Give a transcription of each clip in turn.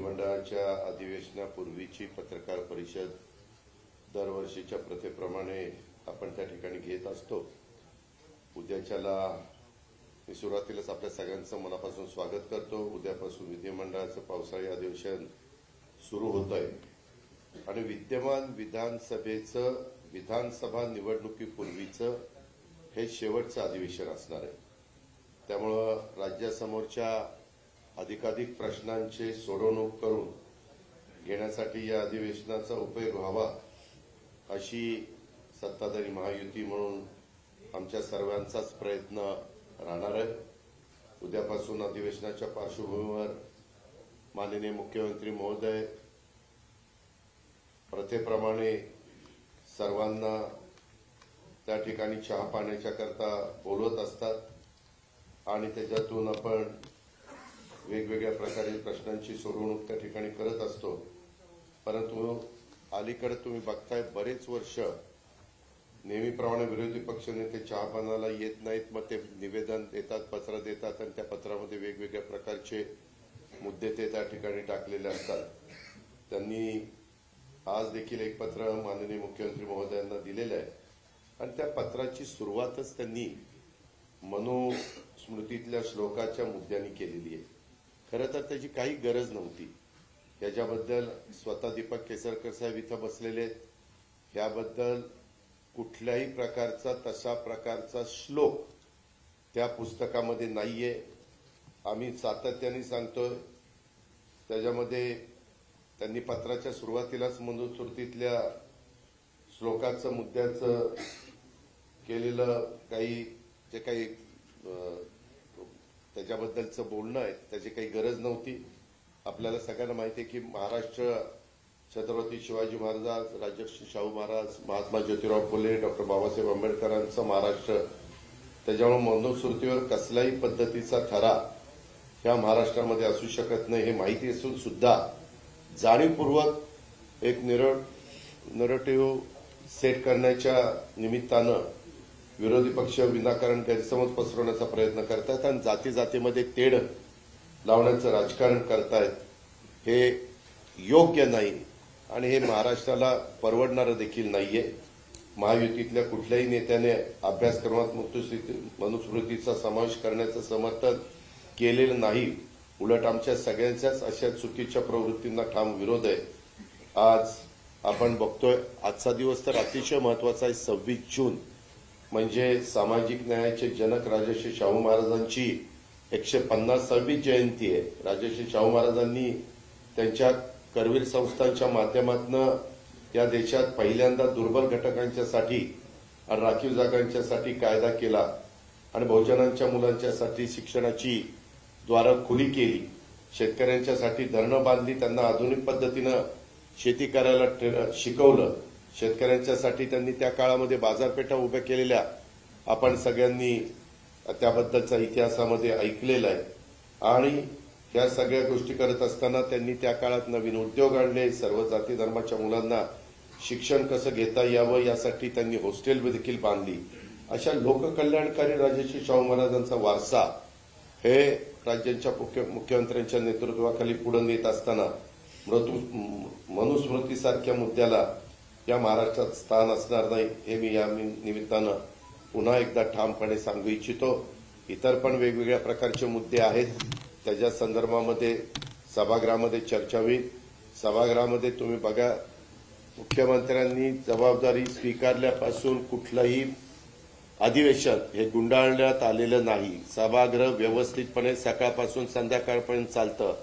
विधिमंडळाच्या अधिवेशनापूर्वीची पत्रकार परिषद दरवर्षीच्या प्रथेप्रमाणे आपण त्या ठिकाणी घेत असतो। उद्याच्याला मी सुरुवातीलाच आपल्या सगळ्यांचं मनापासून स्वागत करतो। उद्यापासून विधिमंडळाचं पावसाळी अधिवेशन सुरू होत आहे आणि विद्यमान विधानसभेचं विधानसभा निवडणुकीपूर्वीचं हे शेवटचं अधिवेशन असणार आहे। त्यामुळे राज्यासमोरच्या अधिकाधिक प्रश्नांची सोडवणूक करून घेण्यासाठी या अधिवेशनाचा उपयोग व्हावा अशी सत्ताधारी महायुती म्हणून आमच्या सर्वांचाच प्रयत्न राहणार आहे। उद्यापासून अधिवेशनाच्या पार्श्वभूमीवर माननीय मुख्यमंत्री महोदय प्रथेप्रमाणे सर्वांना त्या ठिकाणी चहा पाण्याच्या करता बोलवत असतात आणि त्याच्यातून आपण वेगवेगळ्या प्रकारे प्रश्नांची सोडवणूक त्या ठिकाणी करत असतो। परंतु अलीकडे तुम्ही बघताय बरेच वर्ष नेहमीप्रमाणे विरोधी पक्षनेते चहा पाण्याला येत नाहीत, मग ते निवेदन देतात, पत्र देतात आणि त्या पत्रामध्ये वेगवेगळ्या प्रकारचे मुद्दे ते त्या ठिकाणी टाकलेले असतात। त्यांनी आज देखील एक पत्र माननीय मुख्यमंत्री महोदयांना दिलेलं आहे आणि त्या पत्राची सुरुवातच त्यांनी मनुस्मृतीतल्या श्लोकाच्या मुद्द्यांनी केलेली आहे। खरं तर त्याची काही गरज नव्हती। याच्याबद्दल स्वतः दीपक केसरकर साहेब इथं बसलेले आहेत, याबद्दल कुठल्याही प्रकारचा तशा प्रकारचा श्लोक त्या पुस्तकामध्ये नाहीये। आम्ही सातत्याने सांगतोय, त्याच्यामध्ये त्यांनी पत्राच्या सुरुवातीलाच मनुस्मृतीतल्या श्लोकाचं मुद्द्याचं केलेलं जे काही त्याच्याबद्दलचं बोलणं आहे त्याची काही गरज नव्हती। आपल्याला सगळ्यांना माहिती आहे की महाराष्ट्र छत्रपती शिवाजी महाराज, राजर्षी शाहू महाराज, महात्मा ज्योतिराव फुले, डॉक्टर बाबासाहेब आंबेडकरांचं महाराष्ट्र, त्याच्यामुळे मनुस्मृतीवर कसल्याही पद्धतीचा ठरा ह्या महाराष्ट्रामध्ये असू शकत नाही हे माहिती असून सुद्धा जाणीवपूर्वक एक नरेटिव्ह सेट करण्याच्या निमित्तानं विरोधी पक्ष विनाकारण गैरसमज पसरवण्याचा प्रयत्न करतात आणि जाती जातीमध्ये तेढ लावण्याचं राजकारण करतायत। हे योग्य नाही आणि हे महाराष्ट्राला परवडणारं देखील नाहीये। महायुतीतल्या कुठल्याही नेत्याने अभ्यासक्रमात मनुस्मृतीचा समावेश करण्याचं समर्थन केलेलं नाही। उलट आमच्या सगळ्यांच्याच अशा चुकीच्या प्रवृत्तींना ठाम विरोध आहे। आज आपण बघतोय, आजचा दिवस तर अतिशय महत्वाचा आहे। 26 जून म्हणजे सामाजिक न्यायाचे जनक राजर्षी शाहू महाराजांची 150वी जयंती आहे। राजर्षी शाहू महाराजांनी त्यांच्या करवीर संस्थांच्या माध्यमातून या देशात पहिल्यांदा दुर्बल घटकांच्यासाठी आणि राखीव जागांच्यासाठी कायदा केला आणि बहुजनांच्या मुलांच्यासाठी शिक्षणाची द्वारं खुली केली। शेतकऱ्यांच्यासाठी धरणं बांधली, त्यांना आधुनिक पद्धतीनं शेती करायला शिकवलं। शेतकऱ्यांच्यासाठी त्यांनी त्या काळामध्ये बाजारपेठा उभ्या केलेल्या आपण सगळ्यांनी त्याबद्दलचा इतिहासामध्ये ऐकलेला आहे आणि या सगळ्या गोष्टी करत असताना त्यांनी त्या काळात नवीन उद्योग आणले। सर्व जाती धर्माच्या मुलांना शिक्षण कसं घेता यावं यासाठी त्यांनी हॉस्टेल देखील बांधली। अशा लोककल्याणकारी राजर्षी शाहू महाराजांचा वारसा हे राज्यांच्या मुख्यमंत्र्यांच्या नेतृत्वाखाली पुढे नेत असताना मनुस्मृतीसारख्या मुद्द्याला या महाराष्ट्रात स्थान असणार नाही हे मी या निमित्तानं पुन्हा एकदा ठामपणे सांगू इच्छितो। इतर पण वेगवेगळ्या प्रकारचे मुद्दे आहेत, त्याच्या संदर्भामध्ये सभागृहामध्ये चर्चा होईल। सभागृहामध्ये तुम्ही बघा, मुख्यमंत्र्यांनी जबाबदारी स्वीकारल्यापासून कुठलंही अधिवेशन हे गुंडाळण्यात आलेलं नाही। सभागृह व्यवस्थितपणे सकाळपासून संध्याकाळपर्यंत चालतं।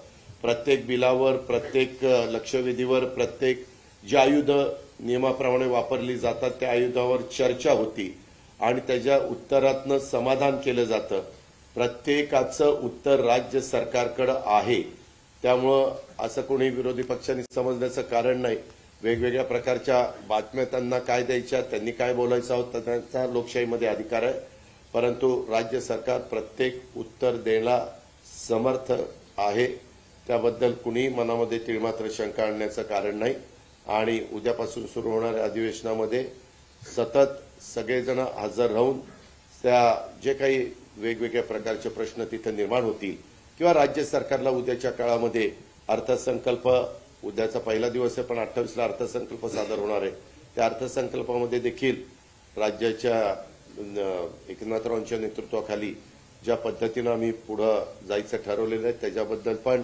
प्रत्येक बिलावर, प्रत्येक लक्षवेधीवर, प्रत्येक जी आयुध नियमाप्रमाणे वापरली जातात त्या आयुधावर चर्चा होती आणि त्याच्या उत्तरातनं समाधान केलं जातं। प्रत्येकाचं उत्तर राज्य सरकारकडे आहे, त्यामुळं असं कोणी विरोधी पक्षांनी समजण्याचं कारण नाही। वेगवेगळ्या प्रकारच्या बातम्या त्यांना काय द्यायच्या, त्यांनी काय बोलायचं होतं, त्यांचा लोकशाहीमध्ये अधिकार आहे, परंतु राज्य सरकार प्रत्येक उत्तर द्यायला समर्थ आहे। त्याबद्दल कुणी मनामध्ये तिळमात्र शंका आणण्याचं कारण नाही आणि उद्यापासून सुरू होणाऱ्या अधिवेशनामध्ये सतत सगळेजण हजर राहून त्या जे काही वेगवेगळ्या प्रकारचे प्रश्न तिथे निर्माण होतील किंवा राज्य सरकारला उद्याच्या काळामध्ये अर्थसंकल्प उद्याचा पहिला दिवस आहे, पण 28ला अर्थसंकल्प सादर होणार आहे. त्या अर्थसंकल्पामध्ये देखील राज्याच्या एकनाथरावांच्या नेतृत्वाखाली ज्या पद्धतीनं आम्ही पुढे जायचं ठरवलेलं आहे त्याच्याबद्दल पण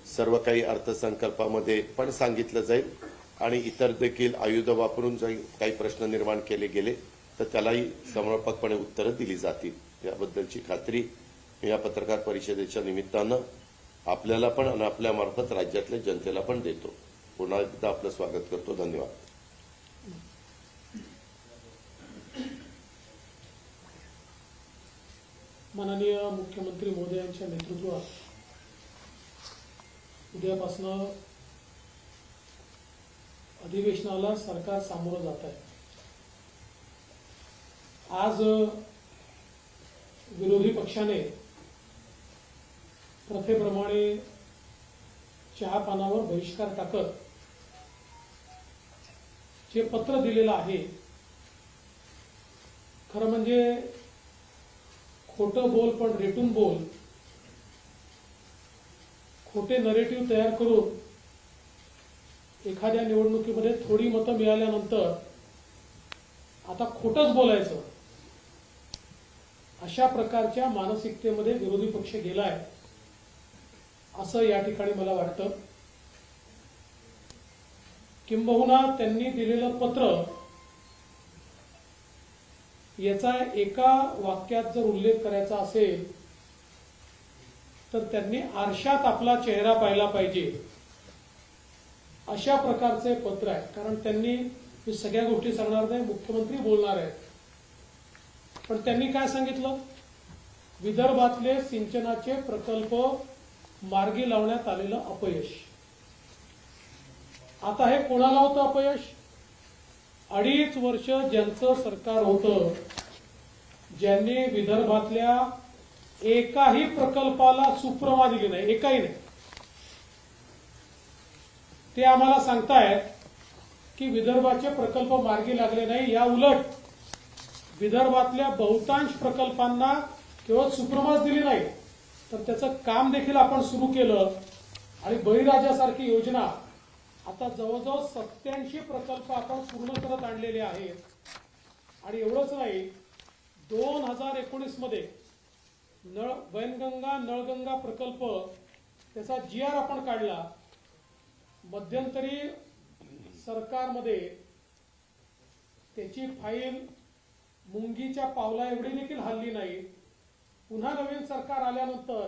सर्व काही अर्थसंकल्पामध्ये पण सांगितलं जाईल आणि इतर देखील आयुध वापरून जर काही प्रश्न निर्माण केले गेले तर त्यालाही समर्पकपणे उत्तरं दिली जातील याबद्दलची खात्री मी या पत्रकार परिषदेच्या निमित्तानं आपल्याला पण आणि आपल्यामार्फत राज्यातल्या जनतेला पण देतो. पुन्हा एकदा आपलं स्वागत करतो. धन्यवाद. माननीय मुख्यमंत्री महोदयांच्या नेतृत्वात उद्यापासून अधिवेशनाला सरकार सामोरं जात आहे. आज विरोधी पक्षाने प्रथेप्रमाणे चहा पानावर बहिष्कार टाकत जे पत्र दिलेलं आहे, खरं म्हणजे खोटं बोल पण रेटून बोल, खोटे नरेटिव्ह तयार करून एखाद्या निवडणुकीमध्ये थोडी मतं मिळाल्यानंतर आता खोटंच बोलायचं अशा प्रकारच्या मानसिकतेमध्ये विरोधी पक्ष गेलाय असं या ठिकाणी मला वाटतं. किंबहुना त्यांनी दिलेलं पत्र याचा एका वाक्यात जर उल्लेख करायचा असेल तर त्यांनी आरशात आपला चेहरा पाहिला पाहिजे अशा प्रकारचे पत्र आहे. कारण त्यांनी मी सगळ्या गोष्टी सांगणार नाही, मुख्यमंत्री बोलणार आहेत, पण त्यांनी काय सांगितलं, विदर्भातले सिंचनाचे प्रकल्प मार्गी लावण्यात आलेलं अपयश. आता हे कोणाला होतं अपयश? 2.5 वर्ष ज्यांचं सरकार होतं, ज्यांनी विदर्भातल्या एकाही प्रकल्पाला सुप्रमा दिली नाही, एकाही नाही. ते आम्हाला सांगतायत की विदर्भाचे प्रकल्प मार्गी लागले नाही. या उलट विदर्भातल्या बहुतांश प्रकल्पांना केवळ सुप्रमाच दिली नाही तर त्याचं काम देखील आपण सुरू केलं आणि बळीराजासारखी योजना आता जवळजवळ 87 प्रकल्प आपण पूर्ण करत आणलेले आहेत. आणि एवढंच नाही, 2019 मध्ये वैनगंगा नळगंगा प्रकल्प त्याचा GR आपण काढला. मध्यंतरी सरकारमध्ये त्याची फाईल मुंगीच्या पावला एवढी देखील हल्ली नाही. पुन्हा नवीन सरकार आल्यानंतर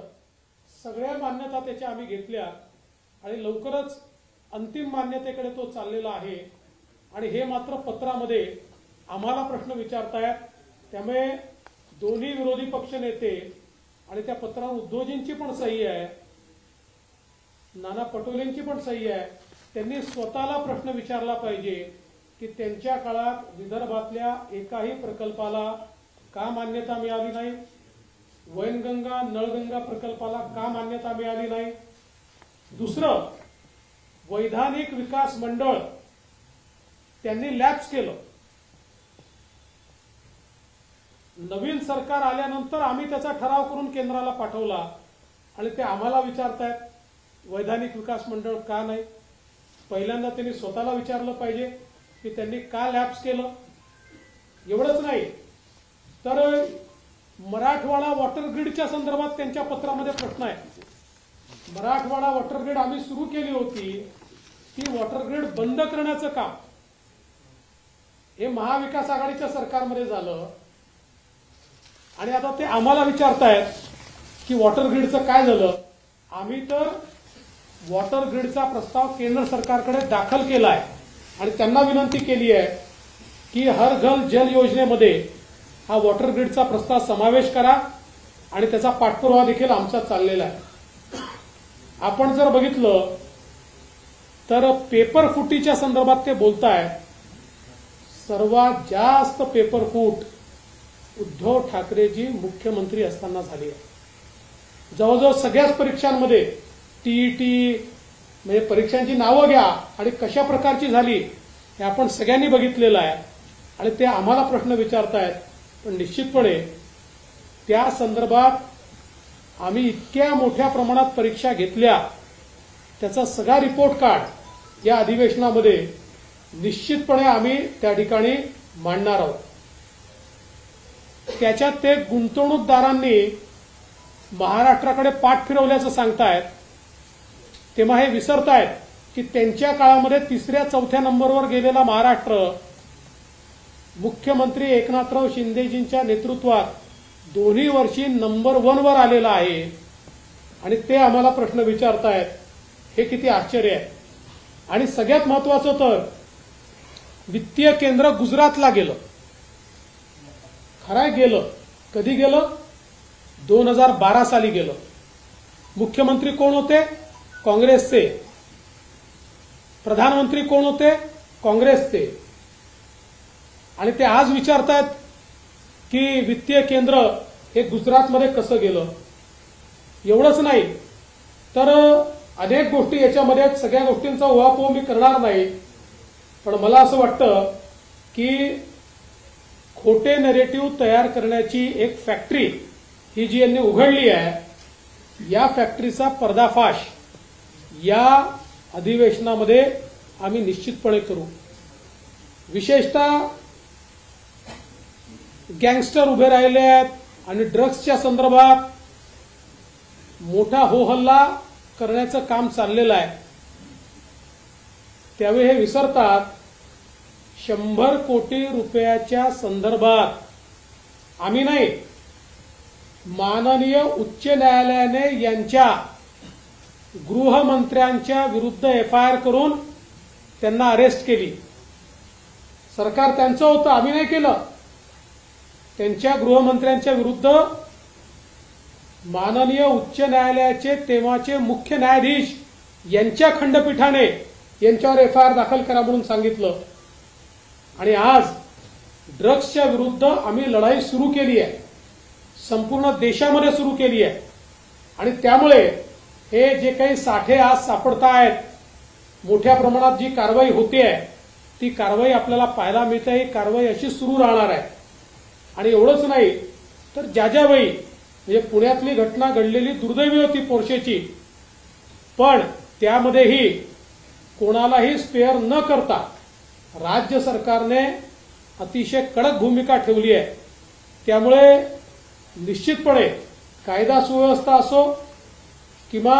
सगळ्या मान्यता त्याच्या आम्ही घेतल्या आणि लवकरच अंतिम मान्यतेकडे तो चाललेला आहे. आणि हे मात्र पत्रामध्ये आम्हाला प्रश्न विचारतायत. त्यामुळे दोन्ही विरोधी पक्ष नेते आणि त्या पत्रावर उद्धवजींची पण सही आहे, नाना पटोलेंची पण सही आहे. त्यांनी स्वतःला प्रश्न विचारला पाहिजे की त्यांच्या काळात विदर्भातल्या एकाही प्रकल्पाला का मान्यता मिळाली नाही, वैनगंगा नळगंगा प्रकल्पाला का मान्यता मिळाली नाही. दुसरं, वैधानिक विकास मंडळ त्यांनी लॅप्स केलं. नवीन सरकार आल्यानंतर आम्ही त्याचा ठराव करून केंद्राला पाठवला आणि ते आम्हाला विचारतायत वैधानिक विकास मंडळ का नाही. पहिल्यांदा त्यांनी स्वतःला विचारलं पाहिजे की त्यांनी का लॅप्स केलं. एवढंच नाही तर मराठवाडा वॉटर ग्रीडच्या संदर्भात त्यांच्या पत्रामध्ये प्रश्न आहे. मराठवाडा वॉटर ग्रीड आम्ही सुरू केली होती, ती वॉटर ग्रीड बंद करण्याचं काम हे महाविकास आघाडीच्या सरकारमध्ये झालं आणि आता ते आम्हाला विचारतायत की वॉटर ग्रीडचं काय झालं. आम्ही तर वॉटर ग्रीडचा प्रस्ताव केंद्र सरकारकडे दाखल केला आहे आणि त्यांना विनंती केली आहे की हर घर जल योजनेमध्ये हा वॉटर ग्रीडचा प्रस्ताव समावेश करा आणि त्याचा पाठपुरावा देखील आमचा चाललेला आहे. आपण जर बघितलं तर पेपर फुटीच्या संदर्भात ते बोलताय. सर्वात जास्त पेपर फूट उद्धव ठाकरेजी मुख्यमंत्री असताना झाली आहे. जवळजवळ सगळ्याच परीक्षांमध्ये टीईटी म्हणजे परीक्षांची नावं घ्या आणि कशा प्रकारची झाली हे आपण सगळ्यांनी बघितलेलं आहे आणि ते आम्हाला प्रश्न विचारतायत. पण निश्चितपणे त्या संदर्भात आम्ही इतक्या मोठ्या प्रमाणात परीक्षा घेतल्या त्याचा सगळा रिपोर्ट कार्ड या अधिवेशनामध्ये निश्चितपणे आम्ही त्या ठिकाणी मांडणार आहोत. त्याच्यात ते गुंतवणूकदारांनी महाराष्ट्राकडे पाठ फिरवल्याचं सांगतायत, तेव्हा हे विसरतायत की त्यांच्या काळामध्ये 3ऱ्या-4थ्या नंबरवर गेलेला महाराष्ट्र मुख्यमंत्री एकनाथराव शिंदेजींच्या नेतृत्वात दोन्ही वर्षी नंबर 1 वर आलेला आहे. आणि ते आम्हाला प्रश्न विचारतायत, हे किती आश्चर्य आहे. आणि सगळ्यात महत्वाचं तर वित्तीय केंद्र गुजरातला गेलं. खरंय गेलं. कधी गेलं? 2012 साली गेलं. मुख्यमंत्री कोण होते? काँग्रेसचे. प्रधानमंत्री कोण होते? काँग्रेसचे. आणि ते आज विचारतात की वित्तीय केंद्र हे गुजरातमध्ये कसं गेलं. एवढंच नाही तर अनेक गोष्टी याच्यामध्ये आहेत. सगळ्या गोष्टींचा उहापोह मी करणार नाही, पण मला असं वाटतं की खोटे नरेटिव्ह तयार करण्याची एक फॅक्टरी ही जी यांनी उघडली आहे, या फॅक्टरीचा पर्दाफाश या अधिवेशनामध्ये आम्ही निश्चितपणे करू. विशेषतः गँगस्टर उभे राहिले आहेत आणि ड्रग्सच्या संदर्भात मोठा हो-हल्ला करण्याचं काम चाललेलं आहे. त्यावेळी हे विसरतात 100 कोटी रुपयाच्या संदर्भात आम्ही नाही, माननीय उच्च न्यायालयाने यांच्या गृहमंत्र्यांच्या विरुद्ध एफआयआर करून त्यांना अरेस्ट केली. सरकार त्यांचं होतं, आम्ही नाही केलं. त्यांच्या गृहमंत्र्यांच्या विरुद्ध माननीय उच्च न्यायालयाचे तेव्हाचे मुख्य न्यायाधीश यांच्या खंडपीठाने यांच्यावर एफआयआर दाखल करा म्हणून सांगितलं. आणि आज ड्रग्सच्या विरुद्ध आम्ही लढाई सुरू केली आहे, संपूर्ण देशामध्ये सुरू केली आहे. आणि त्यामुळे हे जे काही साठे आज सापडतायत, मोठ्या प्रमाणात जी कारवाई होते ती कारवाई आपल्याला पाहायला मिळते. ही कारवाई अशी सुरू राहणार आहे. आणि एवढंच नाही तर ज्या वेळी म्हणजे पुण्यातली घटना घडलेली दुर्दैवी होती पोर्शेची, पण त्यामध्येही कोणालाही स्पेअर न करता राज्य सरकारने अतिशय कडक भूमिका ठेवली आहे. त्यामुळे निश्चितपणे कायदा सुव्यवस्था असो किंवा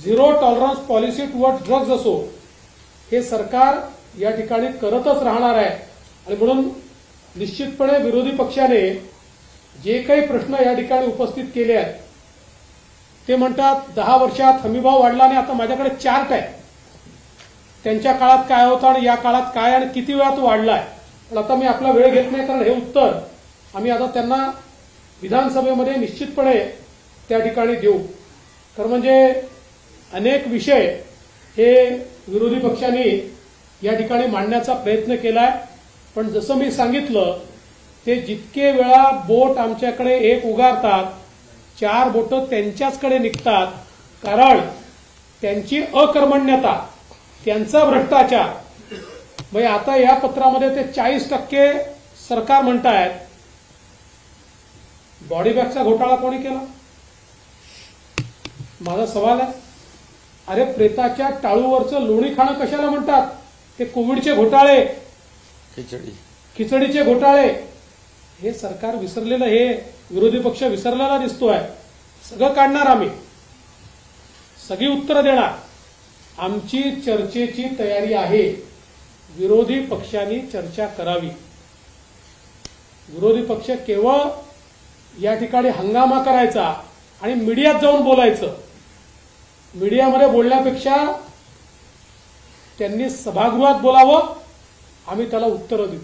zero tolerance policy toward drugs असो, हे सरकार या ठिकाणी करतच राहणार आहे. आणि म्हणून निश्चितपणे विरोधी पक्षाने जे काही प्रश्न या ठिकाणी उपस्थित केले आहेत, ते म्हणतात 10 वर्षात हमीभाव वाढला आणि आता माझ्याकडे चार्ट आहे, त्यांच्या काळात काय होतं आणि या काळात काय आणि किती वेळा तो वाढलाय. पण आता मी आपला वेळ घेत नाही, कारण हे उत्तर आम्ही आता त्यांना विधानसभेमध्ये निश्चितपणे त्या ठिकाणी देऊ. तर म्हणजे अनेक विषय हे विरोधी पक्षांनी या ठिकाणी मांडण्याचा प्रयत्न केलाय. पण जसं मी सांगितलं, ते जितके वेळा बोट आमच्याकडे एक उगारतात, 4 बोटं त्यांच्याचकडे निघतात. कारण त्यांची अकर्मण्यता, त्यांचा भ्रष्टाचार. म्हणजे आता या पत्रामध्ये ते 40% सरकार म्हणतायत. बॉडी बॅगचा घोटाळा कोणी केला? माझा सवाल आहे. अरे प्रेताच्या टाळूवरचं लोणी खाणं कशाला म्हणतात? ते कोविडचे घोटाळे, खिचडीचे घोटाळे, हे सरकार विसरलेलं, हे विरोधी पक्ष विसरलेला दिसतोय. सगळं काढणार आम्ही, सगळी उत्तरं देणार. आमची चर्चेची तयारी आहे. विरोधी पक्षांनी चर्चा करावी. विरोधी पक्ष केवळ या ठिकाणी हंगामा करायचा आणि मीडियात जाऊन बोलायचं. मीडियामध्ये बोलण्यापेक्षा त्यांनी सभागृहात बोलावं, आम्ही त्याला उत्तरं देऊ.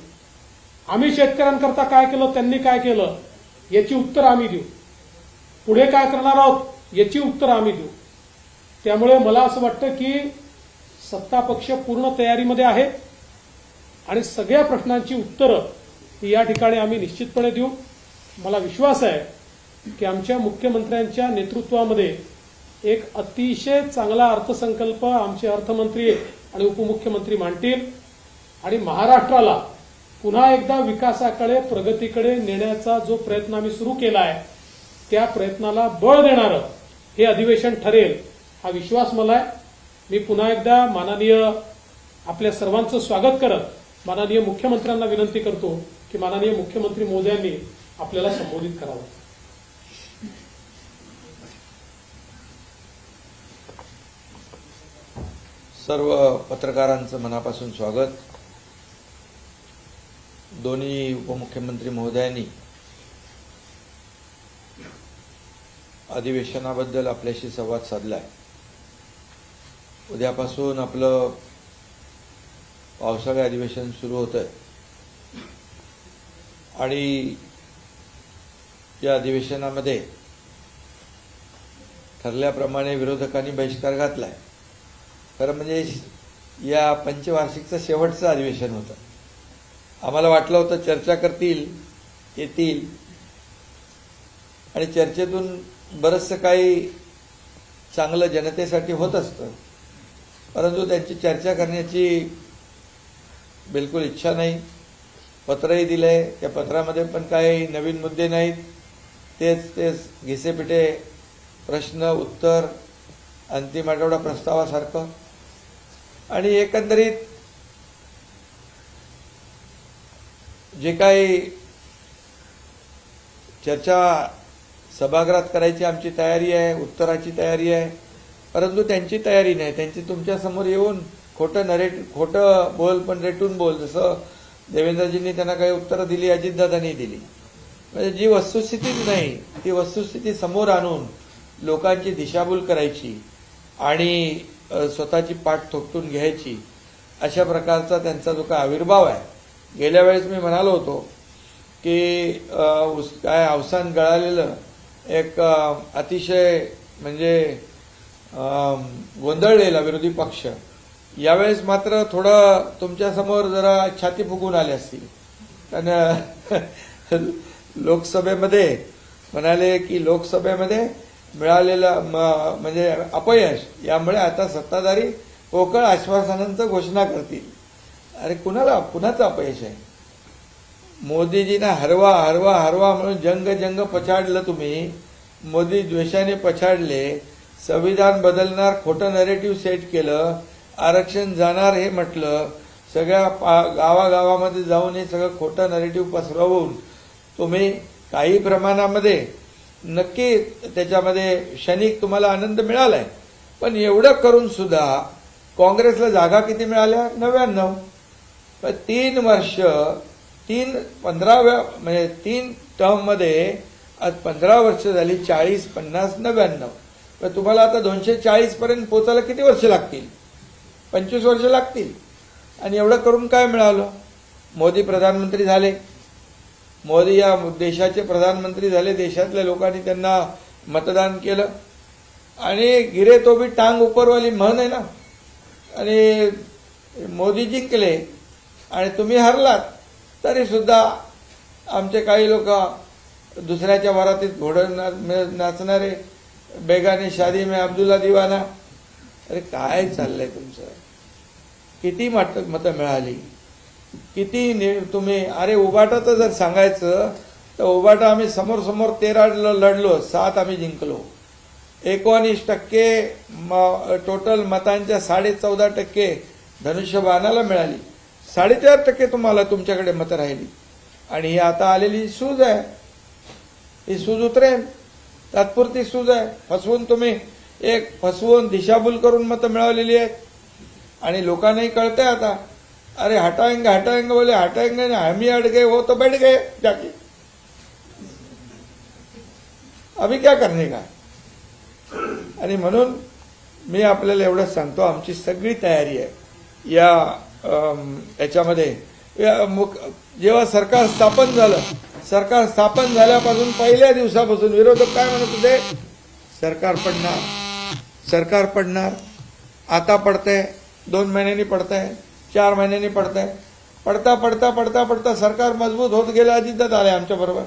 आम्ही शेतकऱ्यांकरता काय केलं, त्यांनी काय केलं, याची उत्तरं आम्ही देऊ. पुढे काय करणार आहोत याची उत्तरं आम्ही देऊ. त्यामुळे मला असं वाटतं की सत्ता पक्ष पूर्ण तयारीमध्ये आहे आणि सगळ्या प्रश्नांची उत्तरं ही या ठिकाणी आम्ही निश्चितपणे देऊ. मला विश्वास आहे की आमच्या मुख्यमंत्र्यांच्या नेतृत्वामध्ये एक अतिशय चांगला अर्थसंकल्प आमचे अर्थमंत्री आणि उपमुख्यमंत्री मांडतील आणि महाराष्ट्राला पुन्हा एकदा विकासाकडे, प्रगतीकडे नेण्याचा जो प्रयत्न आम्ही सुरू केला आहे, त्या प्रयत्नाला बळ देणारं हे अधिवेशन ठरेल. हा विश्वास मला आहे. मी पुन्हा एकदा माननीय आपल्या सर्वांचं स्वागत करत माननीय मुख्यमंत्र्यांना विनंती करतो की माननीय मुख्यमंत्री महोदयांनी आपल्याला संबोधित करावं. सर्व पत्रकारांचं मनापासून स्वागत. दोन्ही उपमुख्यमंत्री महोदयांनी अधिवेशनाबद्दल आपल्याशी संवाद साधलाय. उद्यापासून आपलं पावसाळी अधिवेशन सुरू होतंय आणि या अधिवेशनामध्ये ठरल्याप्रमाणे विरोधकांनी बहिष्कार घातलाय. खरं म्हणजे या पंचवार्षिकचं शेवटचं अधिवेशन होतं. आम्हाला वाटलं होतं चर्चा करतील, येतील आणि चर्चेतून बरंचसं काही चांगलं जनतेसाठी होत असतं, परंतु त्यांची चर्चा करण्याची बिलकुल इच्छा नाही. पत्रही दिलंय, त्या पत्रामध्ये पण काही नवीन मुद्दे नाहीत. तेच घिसेपिटे प्रश्न उत्तर, अंतिम आठवडा प्रस्तावासारखं. आणि एकंदरीत जे काही चर्चा सभागृहात करायची आमची तयारी आहे, उत्तराची तयारी आहे, परंतु त्यांची तयारी नाही. त्यांची तुमच्यासमोर येऊन खोटं बोल पण रेटून बोल, जसं देवेंद्रजींनी त्यांना काही उत्तरं दिली, अजितदादांनी दिली. म्हणजे जी वस्तुस्थितीच नाही ती वस्तुस्थिती समोर आणून लोकांची दिशाभूल करायची आणि स्वतःची पाठ थोपटून घ्यायची, अशा प्रकारचा त्यांचा जो काय आविर्भाव आहे. गेल्या वेळेस मी म्हणालो होतो की काय अवसान गळालेलं एक अतिशय म्हणजे गोंधळलेला विरोधी पक्ष यावेळेस मात्र थोडं तुमच्यासमोर जरा छाती फुगून आले असतील. कारण लोकसभेमध्ये म्हणाले की लोकसभेमध्ये मिळालेलं म्हणजे अपयश यामुळे आता सत्ताधारी पोकळ आश्वासनांचं घोषणा करतील. अरे कुणाचं अपयश आहे? मोदीजींना हरवा हरवा हरवा म्हणून जंग पछाडलं तुम्ही. मोदी द्वेषाने पछाडले. संविधान बदलणार खोटं नरेटिव्ह सेट केलं. आरक्षण जाणार हे म्हटलं. सगळ्या गावागावामध्ये जाऊन हे सगळं खोटं नरेटिव्ह पसरवून तुम्ही काही प्रमाणामध्ये नक्की त्याच्यामध्ये क्षणिक तुम्हाला आनंद मिळालाय, पण एवढं करून सुद्धा काँग्रेसला जागा किती मिळाल्या? 99. 3 वर्ष 15व्या म्हणजे 3 टर्ममध्ये आज 15 वर्ष झाली. 40, 50, 99. तुम्हाला आता 240 पर्यंत पोहोचायला किती वर्ष लागतील? 25 वर्ष लागतील. आणि एवढं करून काय मिळालं? मोदी प्रधानमंत्री झाले. मोदी या देशाचे प्रधानमंत्री झाले. देशातल्या लोकांनी त्यांना मतदान केलं आणि गिरे तो भी टांग उपरवाली म्हण आहे ना. आणि मोदी जिंकले आणि तुम्ही हरलात, तरी सुद्धा आमचे काही लोक दुसऱ्याच्या वरातीत घोडं नाचणारे, बेगाने शादी में अब्दुल्ला दिवाना. अरे काय चाललंय तुमचं? किती मतं मिळाली? किती तुम्ही? अरे उबाटाचं जर सांगायचं तर उबाटा आम्ही समोर 13 लढलो, 7 आम्ही जिंकलो. 19% टोटल मतांच्या 14.5% धनुष्यबाणाला मिळाली. 4.5% तुम्हाला तुमच्याकडे मतं राहिली. आणि ही आता आलेली सूज आहे. ही सूज उतरेल, तात्पुरती सूज आहे. फसवून दिशाभूल करून मतं मिळवलेली आहेत. आणि लोकांनाही कळतंय आता. अरे हटाएंगे बोले, हटाएंगे ना, हम ही अड़ गए, वो तो बैठ गए जाके. अभी क्या करने का? आणि म्हणून मी आपल्याला एवढंच सांगतो, आमची सगळी तयारी आहे याच्यामध्ये. जेव्हा सरकार स्थापन झाल्यापासून पहिल्या दिवसापासून विरोधक काय म्हणत होते? सरकार पडणार. आता पडतंय, 2 महिन्यांनी पडतंय, 4 महिन्यांनी पडतंय. पडता सरकार मजबूत होत गेलं. अजितदादा आले आमच्या बरोबर,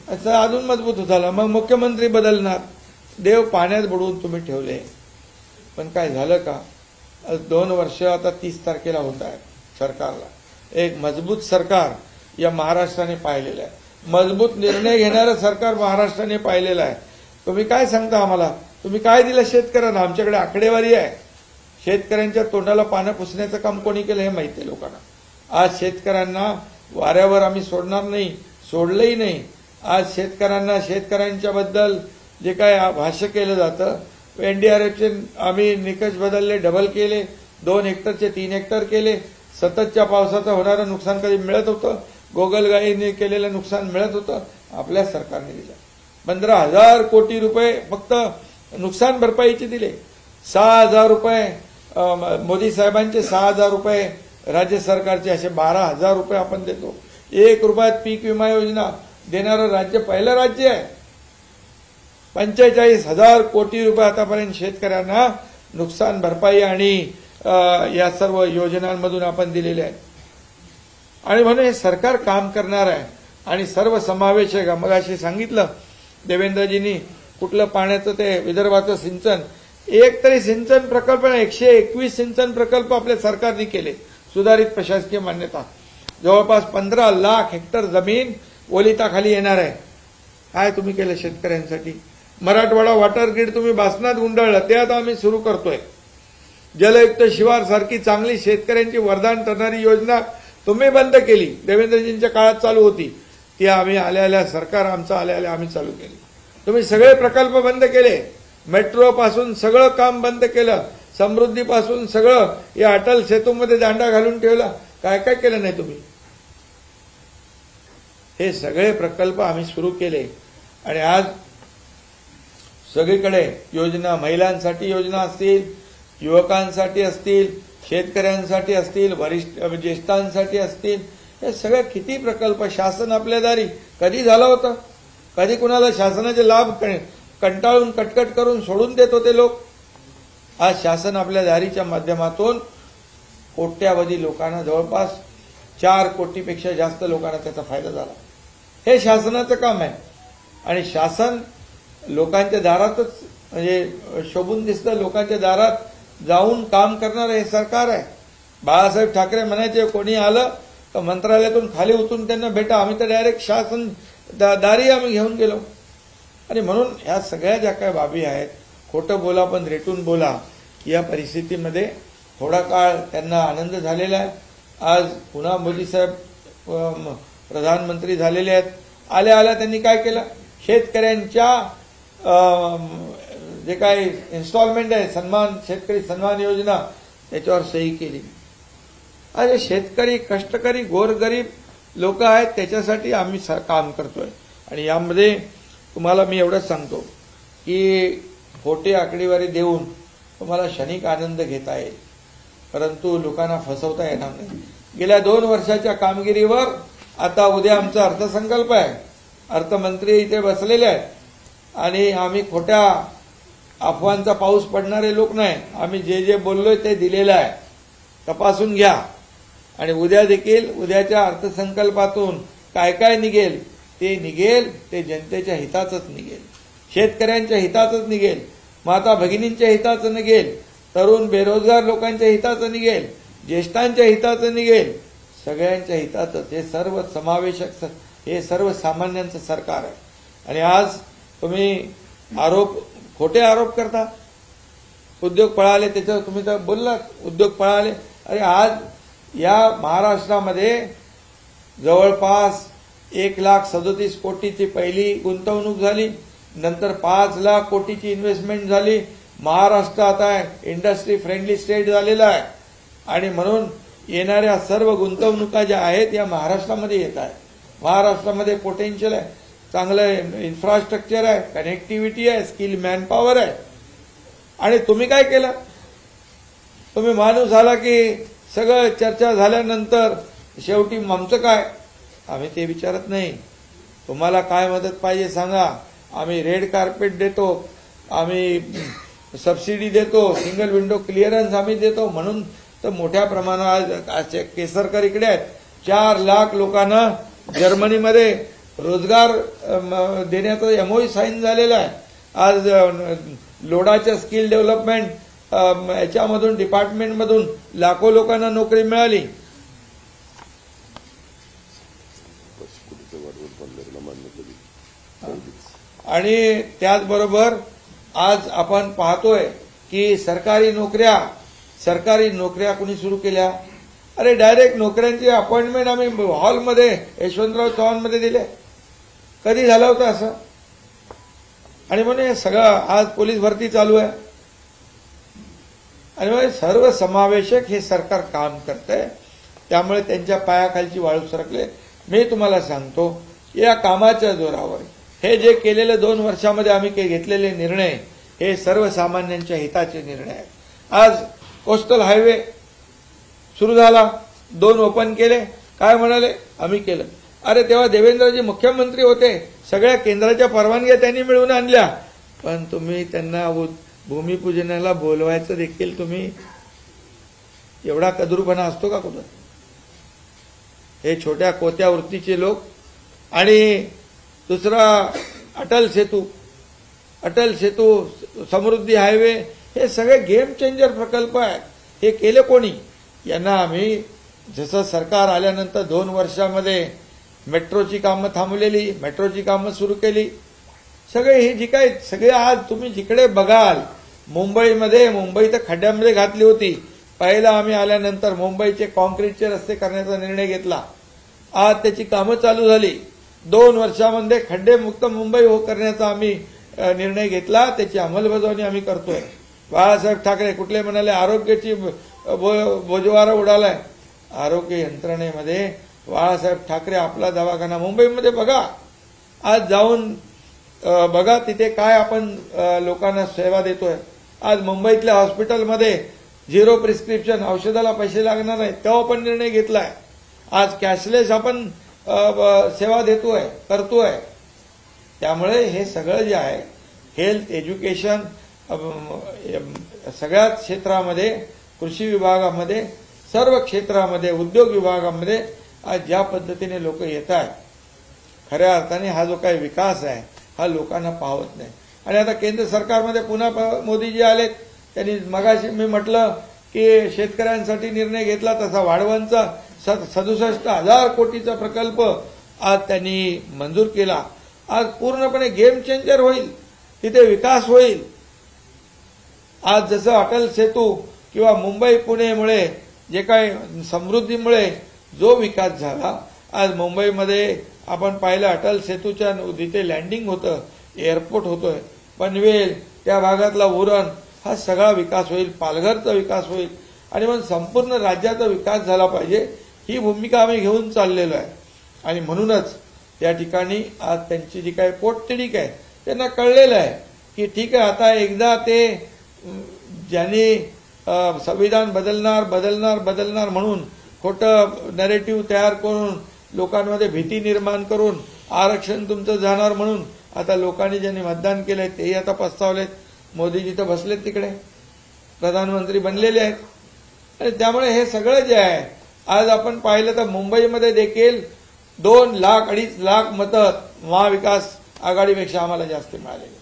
असं अजून मजबूत होत आलं. मग मुख्यमंत्री बदलणार. देव पाण्यात बुडवून तुम्ही ठेवले. पण काय झालं का? 2 वर्ष आता 30 तारखेला होत आहे सरकारला. एक मजबूत सरकार या महाराष्ट्राने पाहिलेलं आहे. मजबूत निर्णय घेणारं सरकार महाराष्ट्राने पाहिलेलं आहे. तुम्ही काय सांगता आम्हाला तुम्ही काय दिलं शेतकऱ्यांना? आमच्याकडे आकडेवारी आहे. शेतकऱ्यांच्या तोंडाला पानं पुसण्याचं काम कोणी केलं हे माहिती आहे लोकांना. आज शेतकऱ्यांना वाऱ्यावर आम्ही सोडणार नाही, सोडलंही नाही. आज शेतकऱ्यांच्या बद्दल जे काय भाष्य केलं जातं, एनडीआरएफचे आम्ही निकष बदलले, डबल केले, 2 हेक्टरचे 3 हेक्टर केले. सततच्या पावसाचं होणारं नुकसान कधी मिळत होतं, गोगलगाईने केलेलं नुकसान मिळत होतं, आपल्या सरकारने दिलं. 15,000 कोटी रुपये फक्त नुकसान भरपाईचे दिले. 6,000 रुपये मोदी साहेबांचे, 6,000 रुपये राज्य सरकारचे, असे 12,000 रुपये आपण देतो. 1 रुपयात पीक विमा योजना देणारं राज्य पहिलं राज्य आहे. 45,000 कोटी रुपये आतापर्यंत शेतकऱ्यांना नुकसान भरपाई आणि या सर्व योजनांमधून आपण दिलेले आहेत. आणि म्हणून हे सरकार काम करणार आहे आणि सर्वसमावेशक. मग अशी सांगितलं देवेंद्रजींनी, कुठलं पाण्याचं ते विदर्भाचं सिंचन, एक तरी सिंचन प्रकल्प, 121 सिंचन प्रकल्प आपल्या सरकारने केले, सुधारित प्रशासकीय मान्यता. जवळपास 15 लाख हेक्टर जमीन ओलिताखाली येणार आहे. काय तुम्ही केलं शेतकऱ्यांसाठी? मराठवाडा वॉटर ग्रीड तुम्ही भासणात गुंडाळलं, ते आता आम्ही सुरू करतोय. जलयुक्त शिवार सारखी चांगली शेतकऱ्यांची वरदान ठरणारी योजना तुम्ही बंद केली. देवेंद्रजींच्या काळात चालू होती, ती आम्ही आल्या सरकार आमचं आल्या आम्ही चालू केली. तुम्ही सगळे प्रकल्प बंद केले. मेट्रो पासून सगळं काम बंद केलं. समृद्धीपासून सगळं या अटल सेतूमध्ये दांडा घालून ठेवला. काय काय केलं नाही तुम्ही? हे सगळे प्रकल्प आम्ही सुरू केले आणि आज सगळीकडे योजना, महिलांसाठी योजना असतील, युवकांसाठी असतील, शेतकऱ्यांसाठी असतील, ज्येष्ठांसाठी असतील, हे सगळे किती प्रकल्प शासन आपल्या दारी. कधी झालं होतं? कधी कुणाला शासनाचे लाभ कंटाळून कटकट करून सोडून देत होते लोक? आज शासन आपल्या दारीच्या माध्यमातून कोट्यावधी लोकांना, जवळपास 4 कोटीपेक्षा जास्त लोकांना त्याचा फायदा झाला. हे शासनाचं काम आहे आणि शासन लोकांच्या दारातच म्हणजे शोभून दिसतं. लोकांच्या दारात जाऊन काम करणारं हे सरकार आहे. बाळासाहेब ठाकरे म्हणायचे, कोणी आलं तर मंत्रालयातून खाली उतरून त्यांना भेटा. आम्ही तर डायरेक्ट शासन दारी आम्ही घेऊन गेलो. आणि म्हणून ह्या सगळ्या ज्या काही बाबी आहेत, खोटं बोला पण रेटून बोला, या परिस्थितीमध्ये थोडा काळ त्यांना आनंद झालेला आहे. आज पुन्हा मोदी साहेब प्रधानमंत्री झालेले आहेत. आल्या त्यांनी काय केलं? शेतकऱ्यांच्या जे काही इन्स्टॉलमेंट आहे, शेतकरी सन्मान योजना, त्याच्यावर सही केली. अरे शेतकरी, कष्टकरी, गोरगरीब लोक आहेत, त्याच्यासाठी आम्ही काम करतोय. आणि यामध्ये तुम्हाला मी एवढंच सांगतो की खोटी आकडेवारी देऊन तुम्हाला क्षणिक आनंद घेता येईल, परंतु लोकांना फसवता येणार नाही. गेल्या 2 वर्षाच्या कामगिरीवर आता उद्या आमचा अर्थसंकल्प आहे. अर्थमंत्री इथे बसलेले आहेत आणि आम्ही खोट्या अफवांचा पाऊस पडणारे लोक नाही. आम्ही जे बोललोय ते दिलेलं आहे, तपासून घ्या. आणि उद्या देखील उद्याच्या अर्थसंकल्पातून काय काय निघेल ते जनतेच्या हिताचंच निघेल, शेतकऱ्यांच्या हिताचंच निघेल, माता भगिनींच्या हिताचं निघेल, तरुण बेरोजगार लोकांच्या हिताचं निघेल, ज्येष्ठांच्या हिताचं निघेल, सगळ्यांच्या हिताचंच. हे सर्व समावेशक, हे सर्वसामान्यांचं सरकार आहे. आणि आज तुम्ही खोटे आरोप करता. उद्योग पळाले, त्याच्यावर तुम्ही तर बोललात, उद्योग पळाले. अरे आज या महाराष्ट्रामध्ये जवळपास 1,37,00,000 कोटीची पहिली गुंतवणूक झाली, नंतर 5 लाख कोटीची इन्व्हेस्टमेंट झाली. महाराष्ट्र आता इंडस्ट्री फ्रेंडली स्टेट झालेला आहे आणि म्हणून येणाऱ्या सर्व गुंतवणुका ज्या आहेत या महाराष्ट्रामध्ये येत आहेत. महाराष्ट्रामध्ये पोटेन्शियल आहे, चांगलं इन्फ्रास्ट्रक्चर आहे, कनेक्टिव्हिटी आहे, स्किल मॅनपॉवर आहे. आणि तुम्ही काय केलं? तुम्ही माणूस आला की सगळं चर्चा झाल्यानंतर शेवटी आमचं काय? आम्ही ते विचारत नाही. तुम्हाला काय मदत पाहिजे सांगा, आम्ही रेड कार्पेट देतो, आम्ही सबसिडी देतो, सिंगल विंडो क्लिअरन्स आम्ही देतो. म्हणून तर मोठ्या प्रमाणात केसरकर इकडे आहेत. 4 लाख लोकांना जर्मनीमध्ये रोजगार देण्याचा एमओयू साईन झालेला आहे. आज लोडाच्या स्किल डेव्हलपमेंट याच्यामधून, डिपार्टमेंटमधून लाखो लोकांना नोकरी मिळाली. आणि त्याचबरोबर आज आपण पाहतोय की सरकारी नोकऱ्या कुणी सुरू केल्या? अरे डायरेक्ट नोकऱ्यांची अपॉइंटमेंट आम्ही हॉलमध्ये यशवंतराव चव्हाणमध्ये दिले. कधी झालं होतं असं? आणि म्हणून हे सगळं आज पोलीस भरती चालू आहे. आणि म्हणजे सर्व समावेशक हे सरकार काम करतंय. त्यामुळे त्यांच्या पायाखालची वाळू सरकले. मी तुम्हाला सांगतो, या कामाच्या जोरावर हे जे केलेले 2 वर्षामध्ये आम्ही घेतलेले निर्णय हे सर्वसामान्यांच्या हिताचे निर्णय आहेत. आज कोस्टल हायवे सुरू झाला, 2 ओपन केले. काय म्हणाले? आम्ही केलं. अरे तेव्हा देवेंद्रजी मुख्यमंत्री होते, सगळ्या केंद्राच्या परवानग्या त्यांनी मिळवून आणल्या, पण तुम्ही त्यांना भूमिपूजनाला बोलवायचं देखील तुम्ही एवढा कदरूपणा असतो का कुठं? हे छोट्या कोत्या वृत्तीचे लोक. आणि दुसरा अटल सेतू, समृद्धी हायवे, हे सगळे गेम चेंजर प्रकल्प आहेत. हे केले कोणी? यांना आम्ही जसं सरकार आल्यानंतर 2 वर्षामध्ये मेट्रोची कामं थांबलेली, मेट्रोची कामं सुरू केली. सगळे हे जी काय सगळे आज तुम्ही जिकडे बघाल, मुंबई तर खड्ड्यामध्ये घातली होती. पहिला आम्ही आल्यानंतर मुंबईचे कॉन्क्रीटचे रस्ते करण्याचा निर्णय घेतला. आज त्याची कामं चालू झाली. 2 वर्षामध्ये खड्डेमुक्त मुंबई करण्याचा आम्ही निर्णय घेतला. त्याची अंमलबजावणी आम्ही करतोय. बाळासाहेब ठाकरे कुठले म्हणाले आरोग्याची बोजवारा उडालाय. आरोग्य यंत्रणेमध्ये बाळासाहेब ठाकरे आपला दवाखाना मुंबईमध्ये बघा, आज जाऊन बघा तिथे काय आपण लोकांना सेवा देतोय. आज मुंबईतल्या हॉस्पिटलमध्ये 0 प्रिस्क्रिप्शन, औषधाला पैसे लागणार नाहीत, तेव्हा आपण निर्णय घेतलाय. आज कॅशलेस आपण सेवा करतोय. त्यामुळे हे सगळं जे आहे, हेल्थ, एज्युकेशन, सगळ्याच क्षेत्रामध्ये, कृषी विभागामध्ये, सर्व क्षेत्रामध्ये, उद्योग विभागामध्ये आज ज्या पद्धतीने लोक येत आहेत, खऱ्या अर्थाने हा जो काही विकास आहे हा लोकांना पाहत नाही. आणि आता केंद्र सरकारमध्ये पुन्हा मोदीजी आलेत. त्यांनी मगाशी मी म्हटलं की शेतकऱ्यांसाठी निर्णय घेतला तसा वाढवणचा 67,000 कोटीचा प्रकल्प आज त्यांनी मंजूर केला. आज पूर्णपणे गेम चेंजर होईल, तिथे विकास होईल. आज जसं अटल सेतू किंवा मुंबई पुणेमुळे जे काही समृद्धीमुळे जो विकास झाला, आज मुंबईमध्ये आपण पाहिलं अटल सेतूच्या तिथे लँडिंग होतं, एअरपोर्ट होतोय, पनवेल त्या भागातला उरण, हा सगळा विकास होईल. पालघरचा विकास होईल. आणि मग संपूर्ण राज्याचा विकास झाला पाहिजे, ही भूमिका आम्ही घेऊन चाललेलो आहे. आणि म्हणूनच त्या ठिकाणी आज त्यांची जी काही पोटतिडीक आहे त्यांना कळलेलं आहे की ठीक आहे, आता एकदा ते ज्यांनी संविधान बदलणार म्हणून खोटं नॅरेटिव्ह तयार करून लोकांमध्ये भीती निर्माण करून आरक्षण तुमचं जाणार म्हणून आता लोकांनी ज्यांनी मतदान केलंय तेही आता पस्तावलेत. मोदीजी तर बसलेत तिकडे, प्रधानमंत्री बनलेले आहेत. आणि त्यामुळे हे सगळं जे आहे, आज आपण पाहिलं तर मुंबईमध्ये देखील 2 लाख 2.5 लाख मतं महाविकास आघाडीपेक्षा आम्हाला जास्त मिळालेले.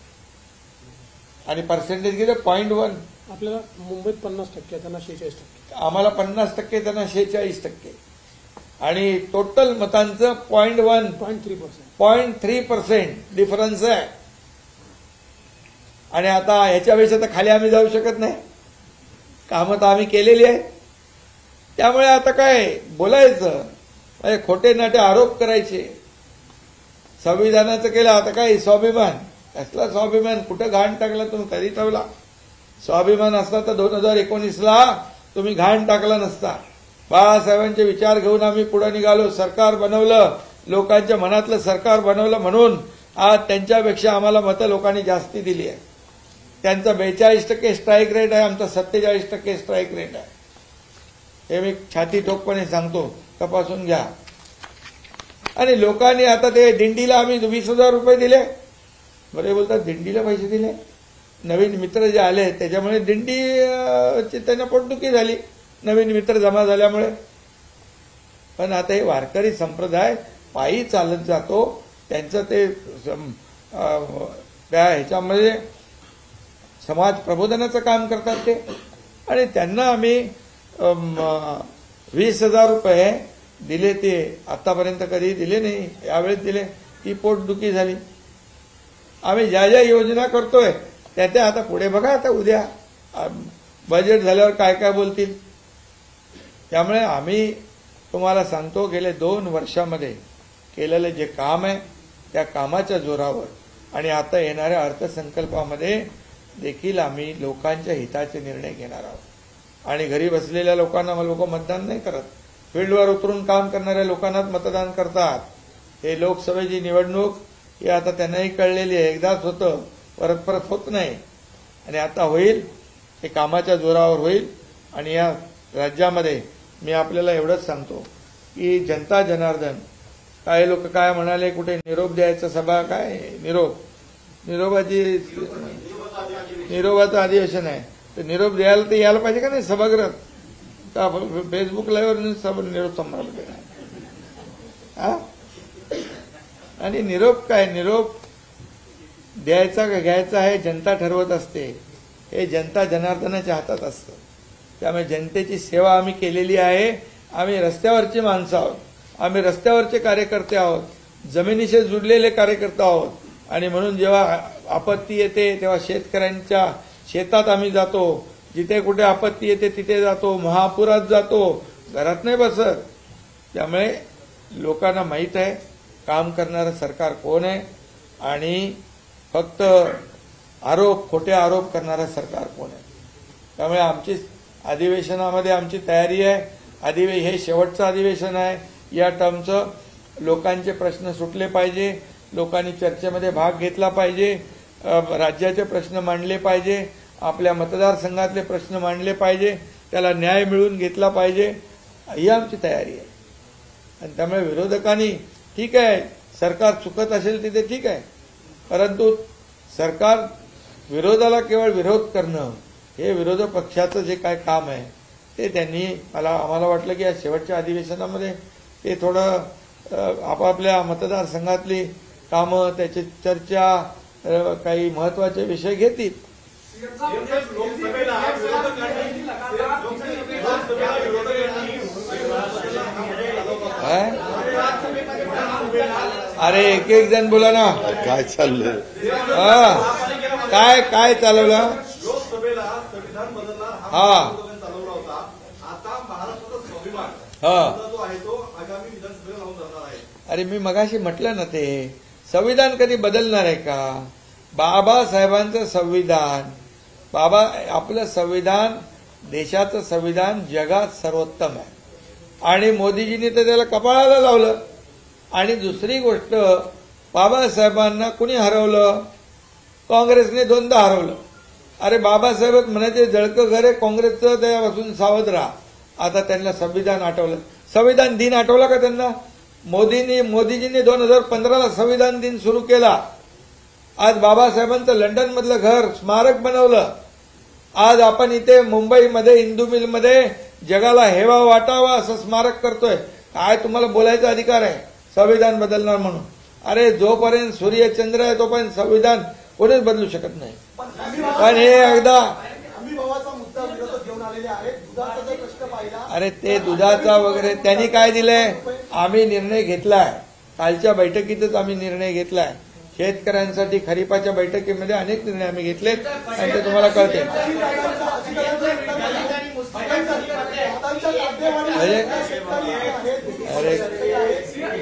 आणि पर्सेंटेज किती? 0.1. आपल्याला मुंबईत 50%, त्यांना 46%. आम्हाला 50%, त्यांना 46%. आणि टोटल मतांचं 0.3% डिफरन्स आहे. आणि आता ह्याच्यापेक्षा तर खाली आम्ही जाऊ शकत नाही. कामं तर आम्ही केलेली आहेत. त्यामुळे आता काय बोलायचं, खोटे नाटे आरोप करायचे. संविधानाचं केलं, आता काय स्वाभिमान, कसला स्वाभिमान? कुठं घाण टाकला तुम्ही? कधी ठेवला? स्वाभिमान असता तर 2019ला तुम्ही घाण टाकला नसता. बाळासाहेबांचे विचार घेऊन आम्ही पुढे निघालो, सरकार बनवलं, लोकांच्या मनातलं सरकार बनवलं. म्हणून आज त्यांच्यापेक्षा आम्हाला मतं लोकांनी जास्ती दिली आहे. त्यांचा 42% स्ट्राईक रेट आहे, आमचा 47% स्ट्राईक रेट आहे. हे मी छाती ठोकपणे सांगतो, तपासून घ्या. आणि लोकांनी आता ते दिंडीला आम्ही 20,000 रुपये दिले. बरे बोलतात दिंडीला पैसे दिले. नवीन मित्र जे आले त्याच्यामुळे दिंडीची त्यांना पोटदुखी झाली, नवीन मित्र जमा झाल्यामुळे. पण आता हे वारकरी संप्रदाय पायी चालत जातो, त्यांचं ते त्या ह्याच्यामध्ये समाज प्रबोधनाचं काम करतात ते. आणि त्यांना आम्ही 20,000 रुपये दिले. ते आतापर्यंत कधी दिले नाही, यावेळेस दिले. ती पोटदुखी झाली. आम्ही ज्या ज्या योजना करतोय ते आता पुढे बघा, आता उद्या बजेट झाल्यावर काय काय बोलतील. त्यामुळे आम्ही तुम्हाला सांगतो, गेले 2 वर्षामध्ये केलेलं जे काम आहे त्या कामाच्या जोरावर आणि आता येणाऱ्या अर्थसंकल्पामध्ये देखील आम्ही लोकांच्या हिताचे निर्णय घेणार आहोत. आणि घरी बसलेल्या लोकांना लोक मतदान नाही करत, फील्डवर उतरून काम करणाऱ्या लोकांनाच मतदान करतात. हे लोकसभेची निवडणूक ही आता त्यांनाही कळलेली आहे, एकदाच होतं, परत परत होत नाही. आणि आता होईल, हे कामाच्या जोरावर होईल. आणि या राज्यामध्ये मी आपल्याला एवढंच सांगतो की जनता जनार्दन, काही लोक काय म्हणाले, कुठे निरोप द्यायचा सभा, काय निरोपाचं अधिवेशन आहे, तर निरोप द्यायला तर यायला पाहिजे का नाही सभागृहात, का फेसबुक लाईव्हवर निरोप संभाळला. आणि निरोप काय, निरोप द्यायचा का घ्यायचा हे जनता ठरवत असते, हे जनता जनार्दनाच्या हातात असतं. त्यामुळे जनतेची सेवा आम्ही केलेली आहे. आम्ही रस्त्यावरची माणसं आहोत, आम्ही रस्त्यावरचे कार्यकर्ते आहोत, जमिनीशी जुडलेले कार्यकर्ते आहोत. आणि म्हणून जेव्हा आपत्ती येते तेव्हा शेतकऱ्यांच्या शेतात आम्ही जातो, जिथे कुठे आपत्ती येते तिथे जातो, महापुरात जातो, घरात नाही बसत. त्यामुळे लोकांना माहीत आहे काम करणारं सरकार कोण आहे आणि फक्त खोटे आरोप करणारं सरकार कोण आहे. त्यामुळे आमची अधिवेशनामध्ये आमची तयारी आहे. हे शेवटचं अधिवेशन आहे या टर्मचं. लोकांचे प्रश्न सुटले पाहिजे, लोकांनी चर्चेमध्ये भाग घेतला पाहिजे, राज्याचे प्रश्न मांडले पाहिजे, आपल्या मतदारसंघातले प्रश्न मांडले पाहिजे, त्याला न्याय मिळवून घेतला पाहिजे, ही आमची तयारी आहे. आणि त्यामुळे विरोधकांनी, ठीक आहे सरकार चुकत असेल तिथे ठीक आहे, परंतु सरकार विरोधाला केवळ विरोध करणं हे विरोधी पक्षाचं जे काय काम आहे ते त्यांनी आम्हाला वाटलं की या शेवटच्या अधिवेशनामध्ये ते थोडं आपापल्या मतदारसंघातली कामं, त्याची चर्चा, काही महत्वाचे विषय घेतील. अरे एक जण बोला ना, काय चाललंय, काय चालवलं. संविधान बदलणार हा चालवला होता. आता महाराष्ट्राचा स्वाभिमान जो आहे तो आगामी विधानसभेला लावून धरणार आहे. अरे मी मगाशी म्हटलं ना, ते संविधान कधी बदलणार आहे का. बाबासाहेबांचं संविधान, आपलं संविधान देशाचं संविधान जगात सर्वोत्तम आहे आणि मोदीजींनी तर त्याला कपाळाला लावलं. आणि दुसरी गोष्ट, बाबासाहेबांना कुणी हरवलं, काँग्रेसने 2दा हरवलं. अरे बाबासाहेबच म्हणायचे जळकं घर आहे काँग्रेसचं, त्यापासून सावध राहा. आता त्यांना संविधान आठवलं. संविधान दिन आठवला का त्यांना. मोदीजींनी 2015ला संविधान दिन सुरू केला. आज बाबासाहेबांचं लंडनमधलं घर स्मारक बनवलं. आज आपण इथे मुंबईमध्ये इंदू मिलमध्ये जगाला हेवा वाटावा असं स्मारक करतोय. काय तुम्हाला बोलायचा अधिकार आहे संविधान बदलणार म्हणून. अरे जोपर्यंत सूर्यचंद्र आहे तोपर्यंत संविधान कोणीच बदलू शकत नाही. पण हे एकदा अरे ते दुधाचा वगैरे त्यांनी काय दिलंय, आम्ही निर्णय घेतलाय. कालच्या बैठकीतच आम्ही निर्णय घेतलाय. शेतकऱ्यांसाठी खरीपाच्या बैठकीमध्ये अनेक निर्णय आम्ही घेतलेत आणि ते तुम्हाला कळते. अरे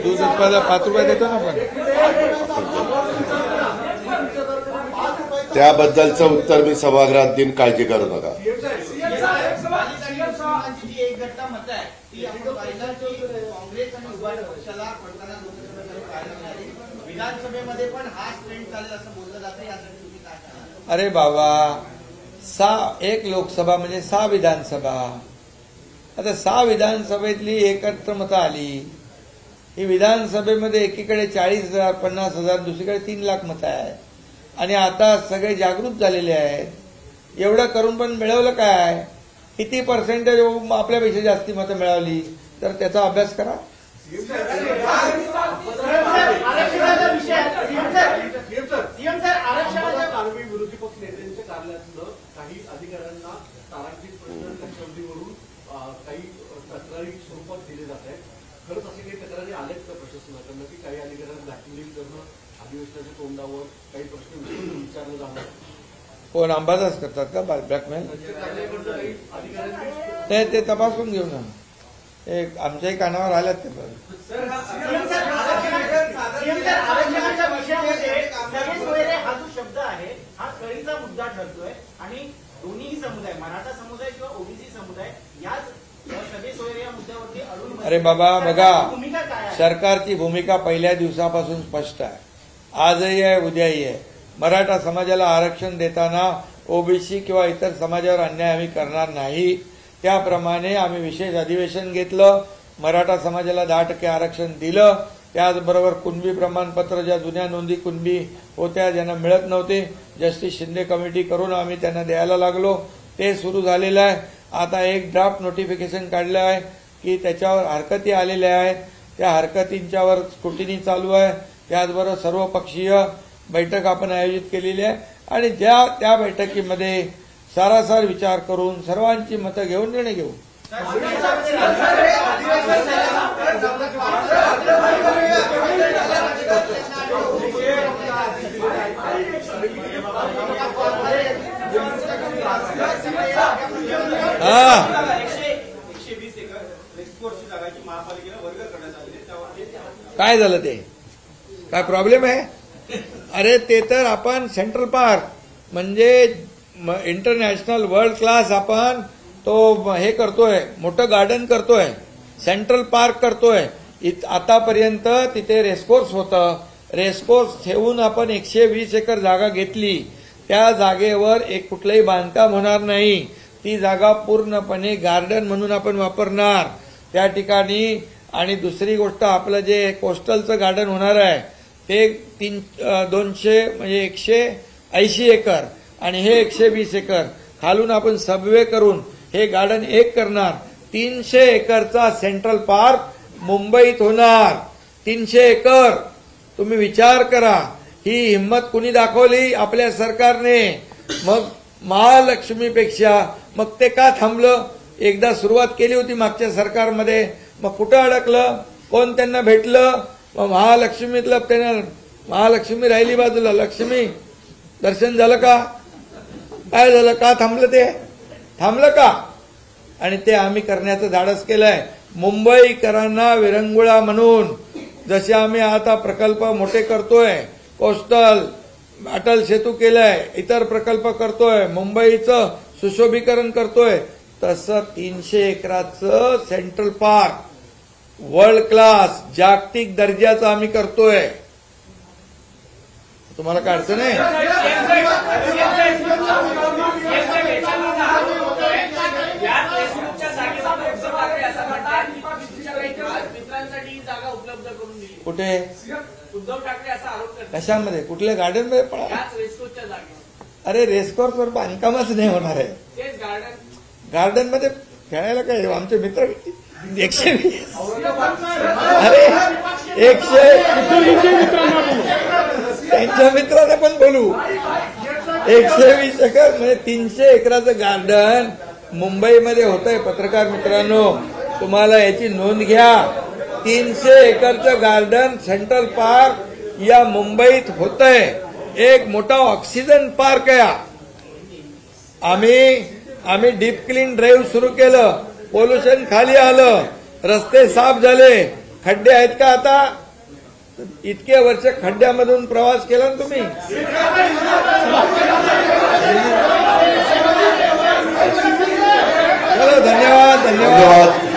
दूध उत्पादन 5 रुपये देतो ना आपण. त्याबद्दलचं उत्तर मी सभागृहात देईन, काळजी करू नका. एक घटना मत आहे की आपण पाहिलं की काँग्रेस आणि उभा पक्षाला पडताना विधानसभेमध्ये पण हा ट्रेंड चालेल असं बोललं जातं. यासाठी तुम्ही काय करणार. अरे बाबा, 1 लोकसभा म्हणजे 6 विधानसभा. आता 6 विधानसभेतली एकत्र मतं आली. ही विधानसभेमध्ये एकीकडे 40,000 50,000, दुसरीकडे 3 लाख मतं आहेत. आणि आता सगळे जागृत झालेले आहेत. एवढं करून पण मिळवलं काय, किती पर्सेंटेज आपल्यापेक्षा जास्ती मतं मिळवली, तर त्याचा अभ्यास करा. आरोपी विरोधी पक्ष नेत्यांच्या कार्यालयातलं काही अधिकाऱ्यांना तारांकित प्रश्न लक्षवेधीवरून काही तक्रारी स्वरूपात दिले जात आहेत. खरंच असे काही तक्रारी आल्यात का प्रशासनाकडनं की काही अधिकाऱ्यांना ब्लॅकमेलिंग करणं, अधिवेशनाच्या तोंडावर काही प्रश्न विचारले जाणार. कोण अंबादास करतात का ब्लॅकमेल? कार्यालयाकडनं काही अधिकाऱ्यांनी ते तपासून घेऊ ना. एक आमच्याही कानावर आल्यात ते पण. आरक्षणाच्या विषयामध्ये सगळे सोयरे हा जो शब्द आहे हा कळीचा मुद्दा ठरतोय आणि दोन्ही समुदाय, मराठा समुदाय किंवा ओबीसी समुदाय, याच सगळे सोयरे या मुद्द्यावरती अडून. अरे बाबा बघा, भूमिका काय आहे? सरकारची भूमिका पहिल्या दिवसापासून स्पष्ट आहे. आजही आहे, उद्याही आहे. मराठा समाजाला आरक्षण देताना ओबीसी किंवा इतर समाजावर अन्याय आम्ही करणार नाही. त्याप्रमाणे आम्ही विशेष अधिवेशन घेतलं, मराठा समाजाला 10% आरक्षण दिलं. त्याचबरोबर कुणबी प्रमाणपत्र, ज्या जुन्या नोंदी कुणबी होत्या ज्यांना मिळत नव्हते, जस्टिस शिंदे कमिटी करून आम्ही त्यांना द्यायला लागलो. ते सुरू झालेलं आहे. आता एक ड्राफ्ट नोटिफिकेशन काढलं आहे की त्याच्यावर हरकती आलेल्या आहेत. त्या हरकतींच्यावर स्क्रुटिनी चालू आहे. त्याचबरोबर सर्वपक्षीय बैठक आपण आयोजित केलेली आहे आणि त्या बैठकीमध्ये सारासार विचार करून सर्वांची मतं घेऊन निर्णय घेऊ. काय झालं ते? काय प्रॉब्लेम आहे? अरे ते तर आपण सेंट्रल पार्क म्हणजे इंटरनॅशनल वर्ल्ड क्लास आपण तो हे करतोय, मोठं गार्डन करतोय, सेंट्रल पार्क करतोय. आतापर्यंत तिथे रेसकोर्स होतं. रेसकोर्स ठेवून आपण 120 एकर जागा घेतली. त्या जागेवर एक कुठलंही बांधकाम होणार नाही. ती जागा पूर्णपणे गार्डन म्हणून आपण वापरणार त्या ठिकाणी. आणि दुसरी गोष्ट, आपलं जे कोस्टलचं गार्डन होणार आहे ते 200 म्हणजे 180 एकर आणि हे 120 एकर खालून आपण सबवे करून हे गार्डन एक करणार. 300 एकरचा सेंट्रल पार्क मुंबईत होणार. 300 एकर. तुम्ही विचार करा, ही हिंमत कुणी दाखवली? आपल्या सरकारने. मग महालक्ष्मीपेक्षा मग ते का थांबलं? एकदा सुरुवात केली होती मागच्या सरकारमध्ये, मग कुठं अडकलं? कोण त्यांना भेटलं? मग महालक्ष्मीतलं त्यांना महालक्ष्मी राहिली बाजूला. लक्ष्मी दर्शन झालं का? काय झालं? का थांबलं ते? थांबलं का? आणि ते आम्ही करण्याचं धाडस केलंय. मुंबईकरांना विरंगुळा म्हणून जसे आम्ही आता प्रकल्प मोठे करतोय, कोस्टल अटल सेतू केलंय, इतर प्रकल्प करतोय, मुंबईचं सुशोभीकरण करतोय, तसं 300 एकराचं सेंट्रल पार्क वर्ल्ड क्लास जागतिक दर्जाचं आम्ही करतोय. तुम्हाला काय अडचण आहे? कुठे? उद्धव ठाकरे असा आरोप करतात. कशामध्ये? कुठल्या गार्डन मध्ये पळा? रेसकोर्सच्या जागेवर. अरे रेसकोर्सवर बांधकामच नाही होणार आहे. तेच गार्डन. गार्डन मध्ये खेळायला काय? आमचे मित्र 120. अरे 100 त्यांच्या मित्राने पण बोलू. 120 एकर म्हणजे 300 एकराचं गार्डन मुंबईमध्ये होतंय. पत्रकार मित्रांनो, तुम्हाला याची नोंद घ्या. 300 एकरचं गार्डन सेंट्रल पार्क या मुंबईत होतंय. एक मोठा ऑक्सिजन पार्क आहे. आम्ही डीप क्लीन ड्राईव्ह सुरू केलं. पोल्युशन खाली आलं, रस्ते साफ झाले. खड्डे आहेत का आता? इतके वर्ष खड्ड्यामधून प्रवास केला ना तुम्ही. चलो, धन्यवाद.